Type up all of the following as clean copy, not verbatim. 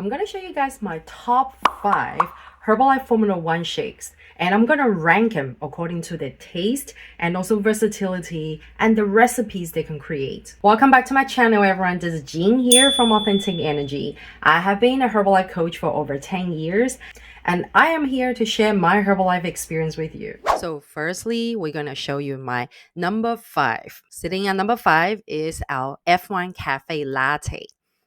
I'm going to show you guys my top 5 Herbalife Formula 1 shakes. And I'm going to rank them according to their taste and also versatility and the recipes they can create. Welcome back to my channel, everyone. This is Jean here from Authentic Energy. I have been a Herbalife coach for over 10 years. And I am here to share my Herbalife experience with you. So firstly, we're going to show you my number 5. Sitting at number 5 is our F1 Cafe Latte.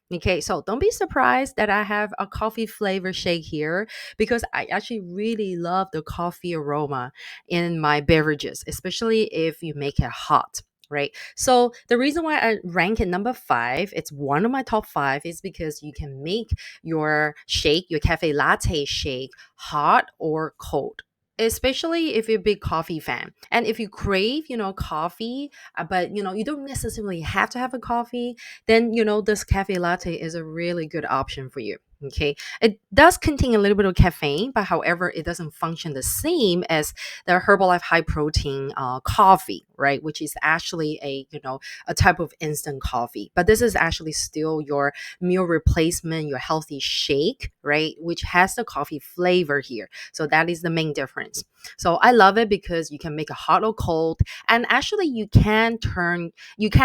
Okay, so don't be surprised that I have a coffee flavor shake here because I actually really love the coffee aroma in my beverages, especially if you make it hot. Right. So the reason why I rank it number 5, it's one of my top 5, is because you can make your shake, your cafe latte shake, hot or cold. Especially if you're a big coffee fan. And if you crave, coffee, but you don't necessarily have to have a coffee, then this cafe latte is a really good option for you. Okay, it does contain a little bit of caffeine, but however, it doesn't function the same as the Herbalife high protein coffee, right? Which is actually a type of instant coffee. But this is actually still your meal replacement, your healthy shake, right? Which has the coffee flavor here. So that is the main difference. So I love it because you can make it hot or cold, and actually you can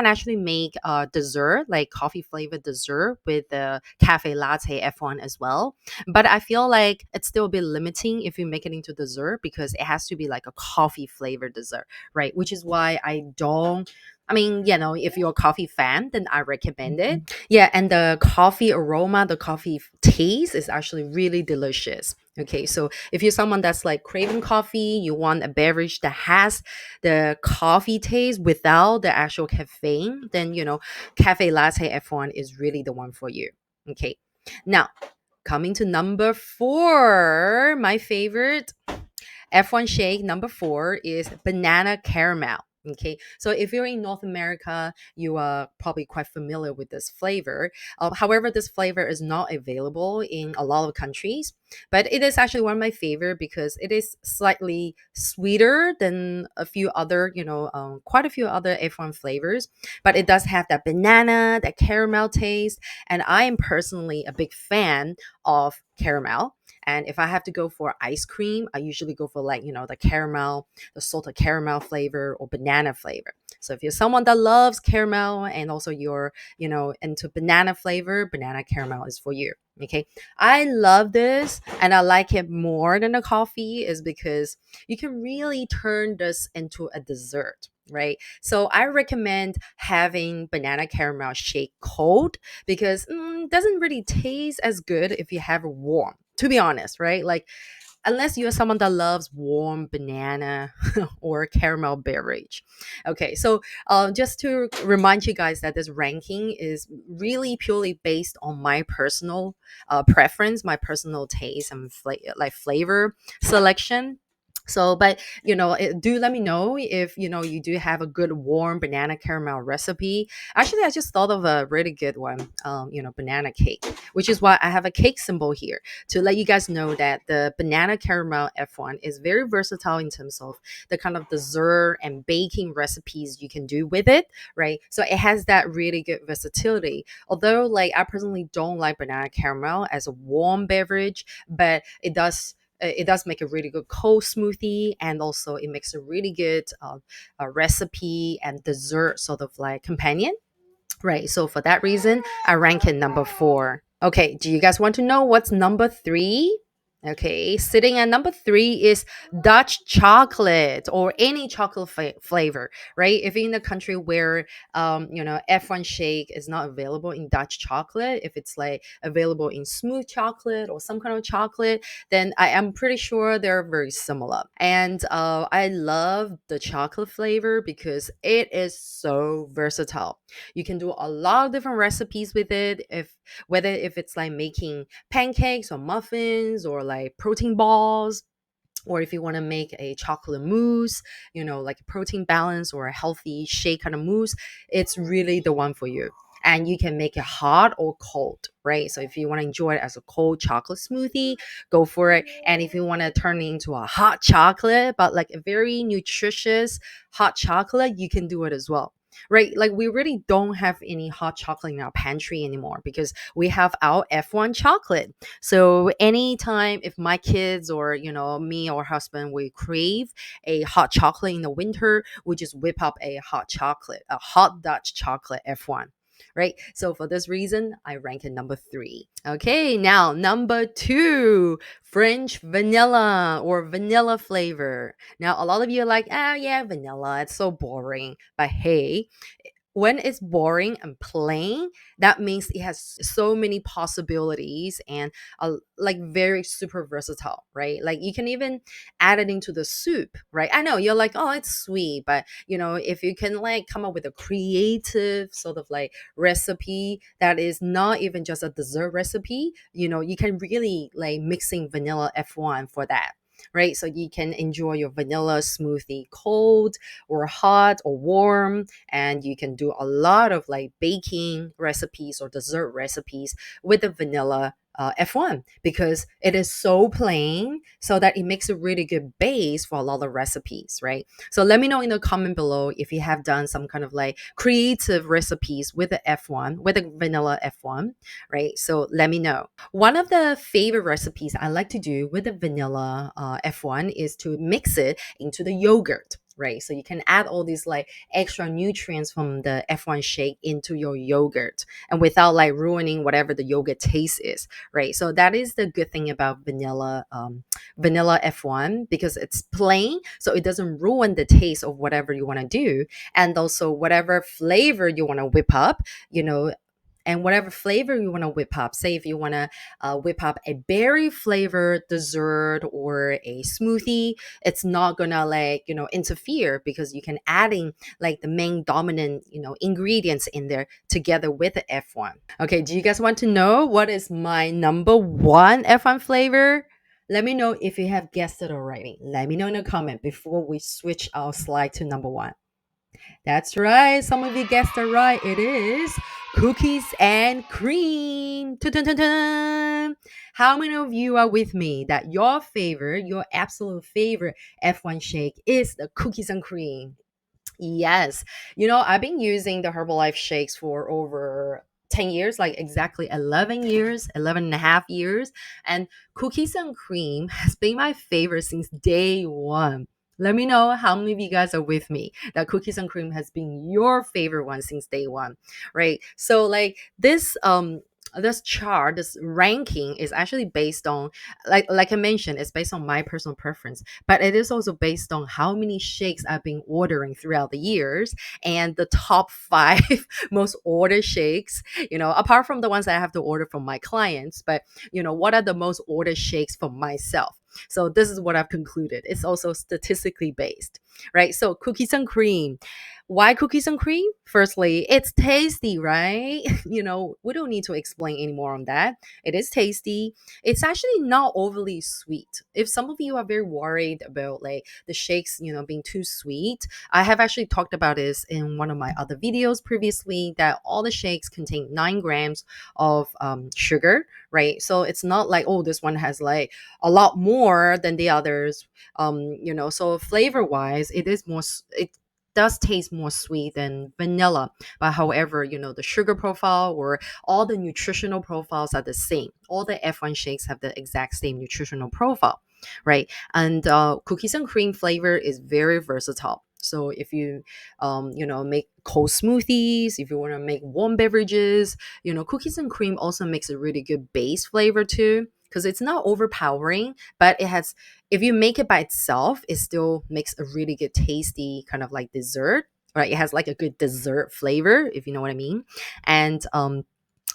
actually make a dessert, like coffee flavored dessert with the cafe latte F1 as well. But I feel like it's still a bit limiting if you make it into dessert because it has to be like a coffee flavored dessert, right? Which is why I don't. I mean, if you're a coffee fan, then I recommend it. Yeah, and the coffee aroma, the coffee taste is actually really delicious. Okay, so if you're someone that's like craving coffee, you want a beverage that has the coffee taste without the actual caffeine, then Cafe Latte F1 is really the one for you. Okay, now coming to number 4, my favorite F1 shake number 4 is banana caramel. Okay, so if you're in North America, you are probably quite familiar with this flavor. However, this flavor is not available in a lot of countries, but it is actually one of my favorite because it is slightly sweeter than a few other, quite a few other F1 flavors, but it does have that banana, that caramel taste, and I am personally a big fan of caramel. And if I have to go for ice cream, I usually go for like, the caramel, the salted caramel flavor or banana flavor. So if you're someone that loves caramel and also you're, into banana flavor, banana caramel is for you. Okay. I love this and I like it more than the coffee is because you can really turn this into a dessert. Right. So I recommend having banana caramel shake cold because it doesn't really taste as good if you have it warm, to be honest, right? Like, unless you're someone that loves warm banana or caramel beverage. Okay, so just to remind you guys that this ranking is really purely based on my personal preference, my personal taste and flavor selection. So, but do let me know if you do have a good warm banana caramel recipe. Actually, I just thought of a really good one, banana cake, which is why I have a cake symbol here to let you guys know that the banana caramel F1 is very versatile in terms of the kind of dessert and baking recipes you can do with it, right? So it has that really good versatility. Although, like, I personally don't like banana caramel as a warm beverage, but it does make a really good cold smoothie, and also it makes a really good recipe and dessert sort of like companion. Right. So for that reason, I rank it number 4. Okay. Do you guys want to know what's number 3? Okay. Sitting at number 3 is Dutch chocolate or any chocolate flavor, right? If you're in a country where, F1 shake is not available in Dutch chocolate, if it's like available in smooth chocolate or some kind of chocolate, then I am pretty sure they're very similar. And I love the chocolate flavor because it is so versatile. You can do a lot of different recipes with it, if it's like making pancakes or muffins or like protein balls, or if you want to make a chocolate mousse, like a protein balance or a healthy shake kind of mousse, it's really the one for you. And you can make it hot or cold, right? So if you want to enjoy it as a cold chocolate smoothie, go for it. And if you want to turn it into a hot chocolate, but like a very nutritious hot chocolate, you can do it as well. right? Like we really don't have any hot chocolate in our pantry anymore because we have our F1 chocolate. So anytime if my kids or me or husband we crave a hot chocolate in the winter, we just whip up a hot chocolate, a hot Dutch chocolate F1. Right. So for this reason, I rank it number three. Okay. Now, number two, French vanilla or vanilla flavor. Now, a lot of you are like, oh, yeah, vanilla. It's so boring. But hey, when it's boring and plain, that means it has so many possibilities and like very super versatile, right? Like you can even add it into the soup, right? I know you're like, oh, it's sweet, but if you can like come up with a creative sort of like recipe that is not even just a dessert recipe, you can really like mixing vanilla F1 for that. Right, so you can enjoy your vanilla smoothie cold or hot or warm, and you can do a lot of like baking recipes or dessert recipes with the vanilla F1 because it is so plain so that it makes a really good base for a lot of recipes, right? So let me know in the comment below if you have done some kind of like creative recipes with the F1, with the vanilla F1, right? So let me know. One of the favorite recipes I like to do with the vanilla F1 is to mix it into the yogurt, right? So you can add all these like extra nutrients from the F1 shake into your yogurt and without like ruining whatever the yogurt taste is, right? So that is the good thing about vanilla F1 because it's plain, so it doesn't ruin the taste of whatever you want to do. And also whatever flavor you want to whip up, and whatever flavor you want to whip up. Say if you want to whip up a berry flavored dessert or a smoothie, it's not gonna like interfere because you can add in like the main dominant ingredients in there together with the F1. Okay, do you guys want to know what is my number one F1 flavor? Let me know if you have guessed it already. Let me know in a comment before we switch our slide to number one. That's right. Some of you guessed it right. It is cookies and cream. Dun, dun, dun, dun. How many of you are with me that your absolute favorite F1 shake is the cookies and cream? Yes. I've been using the Herbalife shakes for over 10 years, like exactly 11 years, 11 and a half years. And cookies and cream has been my favorite since day one. Let me know how many of you guys are with me that cookies and cream has been your favorite one since day one, right? So like this chart, this ranking is actually based on like I mentioned, it's based on my personal preference, but it is also based on how many shakes I've been ordering throughout the years and the top five most ordered shakes, apart from the ones that I have to order from my clients, but what are the most ordered shakes for myself? So this is what I've concluded. It's also statistically based, right? So cookies and cream. Why cookies and cream? Firstly, it's tasty, right? We don't need to explain any more on that. It is tasty. It's actually not overly sweet. If some of you are very worried about like the shakes, being too sweet, I have actually talked about this in one of my other videos previously that all the shakes contain 9 grams of sugar, right? So it's not like, oh, this one has like a lot more than the others. So flavor wise, it does taste more sweet than vanilla, but however, the sugar profile or all the nutritional profiles are the same. All the F1 shakes have the exact same nutritional profile, right? And cookies and cream flavor is very versatile. So if you make cold smoothies, if you want to make warm beverages, cookies and cream also makes a really good base flavor too, because it's not overpowering, but it has, if you make it by itself, it still makes a really good tasty kind of like dessert, right? It has like a good dessert flavor, if you know what I mean. And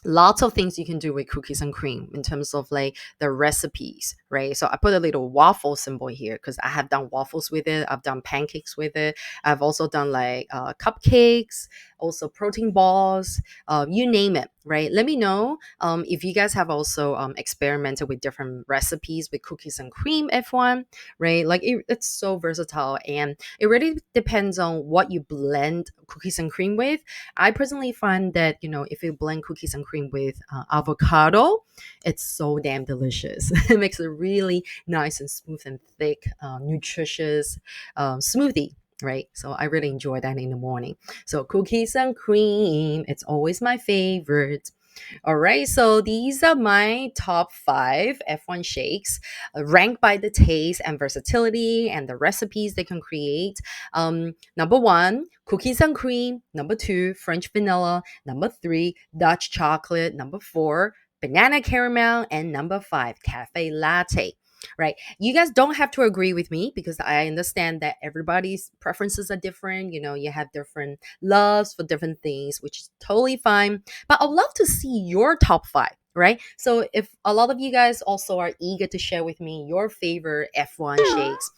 lots of things you can do with cookies and cream in terms of like the recipes, right? So I put a little waffle symbol here because I have done waffles with it. I've done pancakes with it. I've also done like cupcakes, also protein balls, you name it, right? Let me know if you guys have also experimented with different recipes with cookies and cream F1, right? Like it's so versatile and it really depends on what you blend cookies and cream with. I personally find that, if you blend cookies and cream with avocado, it's so damn delicious. It makes a really nice and smooth and thick, nutritious smoothie. right? So I really enjoy that in the morning. So cookies and cream, it's always my favorite. All right, so these are my top 5 F1 shakes, ranked by the taste and versatility and the recipes they can create. Number 1, cookies and cream. Number 2, French vanilla. Number 3, Dutch chocolate. Number 4, banana caramel. And number 5, cafe latte. Right. You guys don't have to agree with me because I understand that everybody's preferences are different. You know, you have different loves for different things, which is totally fine. But I'd love to see your top 5, right? So if a lot of you guys also are eager to share with me your favorite F1 shakes,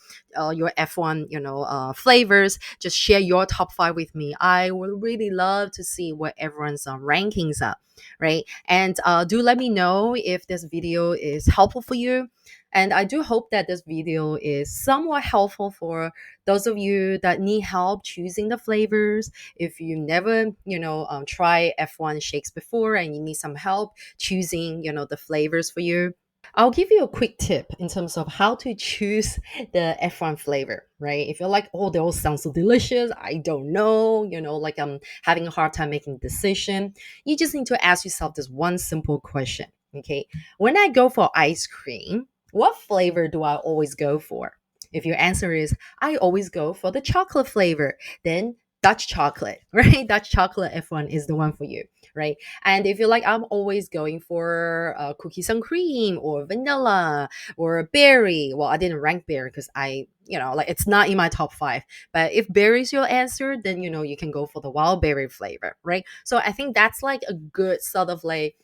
your F1, flavors, just share your top 5 with me. I would really love to see what everyone's rankings are, right? And do let me know if this video is helpful for you. And I do hope that this video is somewhat helpful for those of you that need help choosing the flavors. If you never, try F1 shakes before and you need some help choosing, the flavors for you, I'll give you a quick tip in terms of how to choose the F1 flavor, right? If you're like, oh, they all sound so delicious, I don't know, like I'm having a hard time making a decision, you just need to ask yourself this one simple question, okay? When I go for ice cream, what flavor do I always go for? If your answer is, I always go for the chocolate flavor, then Dutch chocolate, right? Dutch chocolate F1 is the one for you, right? And if you're like, I'm always going for cookies and cream or vanilla or berry. Well, I didn't rank berry because like it's not in my top 5. But if berry is your answer, then, you can go for the wild berry flavor, right? So I think that's like a good sort of like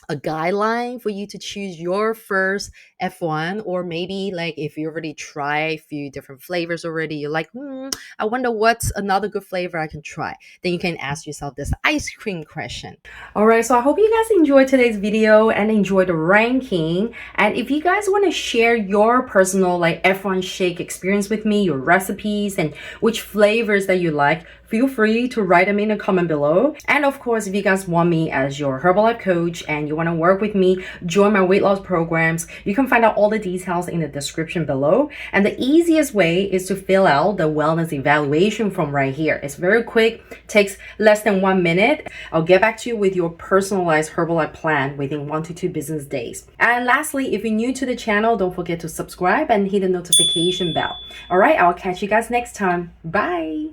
a guideline for you to choose your first F1, or maybe like if you already try a few different flavors already, you're like, I wonder what's another good flavor I can try. Then you can ask yourself this ice cream question. All right, so I hope you guys enjoyed today's video and enjoyed the ranking. And if you guys want to share your personal like F1 shake experience with me, your recipes and which flavors that you like, feel free to write them in the comment below. And of course, if you guys want me as your Herbalife coach and you want to work with me, join my weight loss programs, you can find out all the details in the description below. And the easiest way is to fill out the wellness evaluation form right here. It's very quick, takes less than 1 minute. I'll get back to you with your personalized Herbalife plan within 1 to 2 business days. And lastly, if you're new to the channel, don't forget to subscribe and hit the notification bell. All right, I'll catch you guys next time. Bye.